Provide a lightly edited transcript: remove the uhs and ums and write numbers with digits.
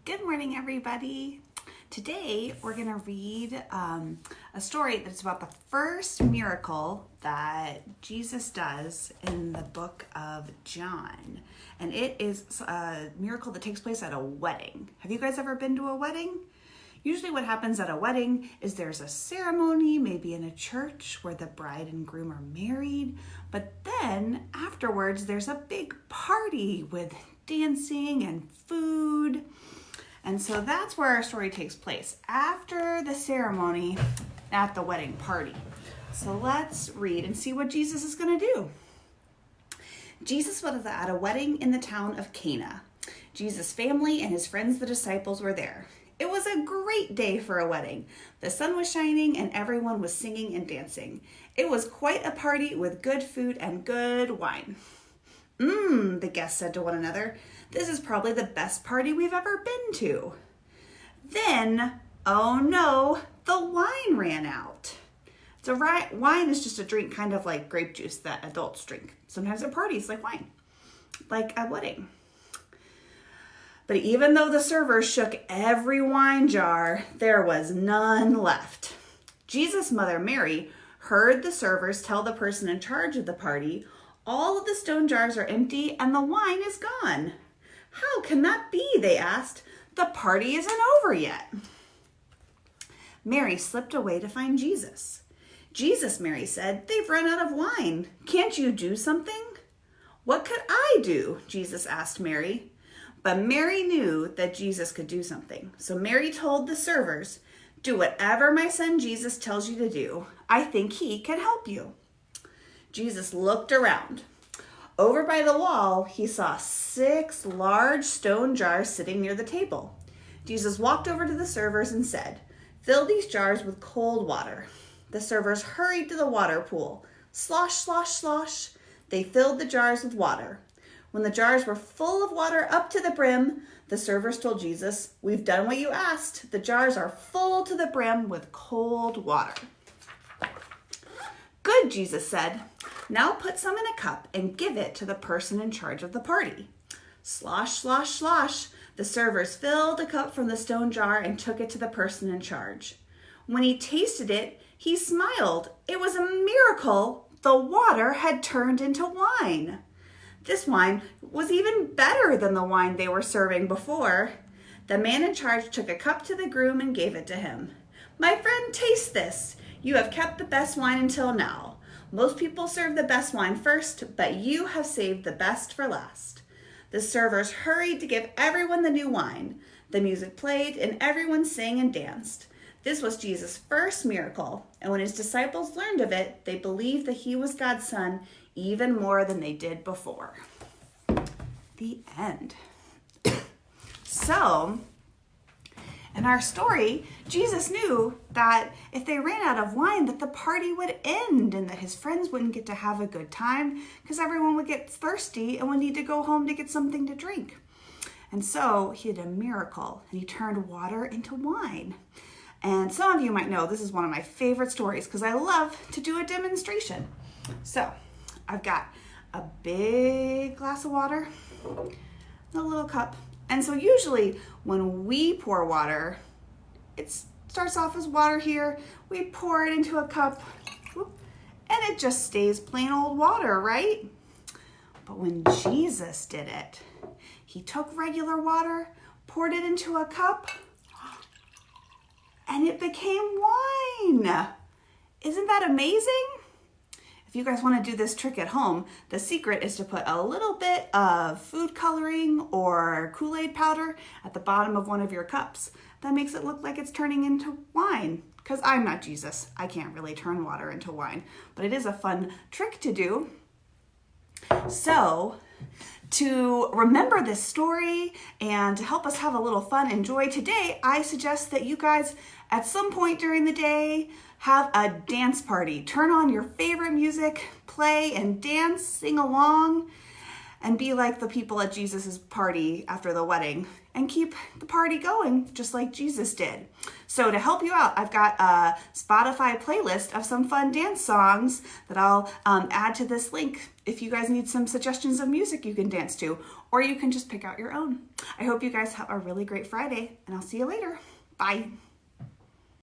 Good morning, everybody. Today, we're going to read a story that's about the first miracle that Jesus does in the book of John. And it is a miracle that takes place at a wedding. Have you guys ever been to a wedding? Usually what happens at a wedding is there's a ceremony, maybe in a church where the bride and groom are married. But then afterwards, there's a big party with dancing and food. And so that's where our story takes place, after the ceremony at the wedding party. So let's read and see what Jesus is going to do. Jesus was at a wedding in the town of Cana. Jesus' family and his friends, the disciples, were there. It was a great day for a wedding. The sun was shining and everyone was singing and dancing. It was quite a party with good food and good wine. The guests said to one another, "This is probably the best party we've ever been to." Then, oh no, the wine ran out. So wine is just a drink kind of like grape juice that adults drink. Sometimes at parties like wine, like a wedding. But even though the servers shook every wine jar, there was none left. Jesus' mother Mary heard the servers tell the person in charge of the party, "All of the stone jars are empty and the wine is gone." "How can that be?" they asked. "The party isn't over yet." Mary slipped away to find Jesus. "Jesus," Mary said, "they've run out of wine. Can't you do something?" "What could I do?" Jesus asked Mary. But Mary knew that Jesus could do something. So Mary told the servers, "Do whatever my son Jesus tells you to do. I think he can help you." Jesus looked around. Over by the wall, he saw 6 large stone jars sitting near the table. Jesus walked over to the servers and said, "Fill these jars with cold water." The servers hurried to the water pool. Slosh, slosh, slosh. They filled the jars with water. When the jars were full of water up to the brim, the servers told Jesus, "We've done what you asked. The jars are full to the brim with cold water." "Good," Jesus said. "Now put some in a cup and give it to the person in charge of the party." Slosh, slosh, slosh. The servers filled a cup from the stone jar and took it to the person in charge. When he tasted it, he smiled. It was a miracle. The water had turned into wine. This wine was even better than the wine they were serving before. The man in charge took a cup to the groom and gave it to him. "My friend, taste this. You have kept the best wine until now. Most people serve the best wine first, but you have saved the best for last." The servers hurried to give everyone the new wine. The music played and everyone sang and danced. This was Jesus' first miracle, and when his disciples learned of it, they believed that he was God's son even more than they did before. The end. So, in our story, Jesus knew that if they ran out of wine, that the party would end and that his friends wouldn't get to have a good time because everyone would get thirsty and would need to go home to get something to drink. And so he did a miracle and he turned water into wine. And some of you might know this is one of my favorite stories because I love to do a demonstration. So I've got a big glass of water, a little cup. And so usually when we pour water, it starts off as water here. We pour it into a cup, and it just stays plain old water, right? But when Jesus did it, he took regular water, poured it into a cup, and it became wine. Isn't that amazing? If you guys want to do this trick at home, the secret is to put a little bit of food coloring or Kool-Aid powder at the bottom of one of your cups. That makes it look like it's turning into wine. Because I'm not Jesus. I can't really turn water into wine. But it is a fun trick to do. So, to remember this story and to help us have a little fun and joy today, I suggest that you guys at some point during the day have a dance party. Turn on your favorite music, play and dance, sing along. and be like the people at Jesus's party after the wedding and keep the party going just like Jesus did. So to help you out, I've got a Spotify playlist of some fun dance songs that I'll add to this link if you guys need some suggestions of music you can dance to, or you can just pick out your own. I hope you guys have a really great Friday, and I'll see you later. Bye.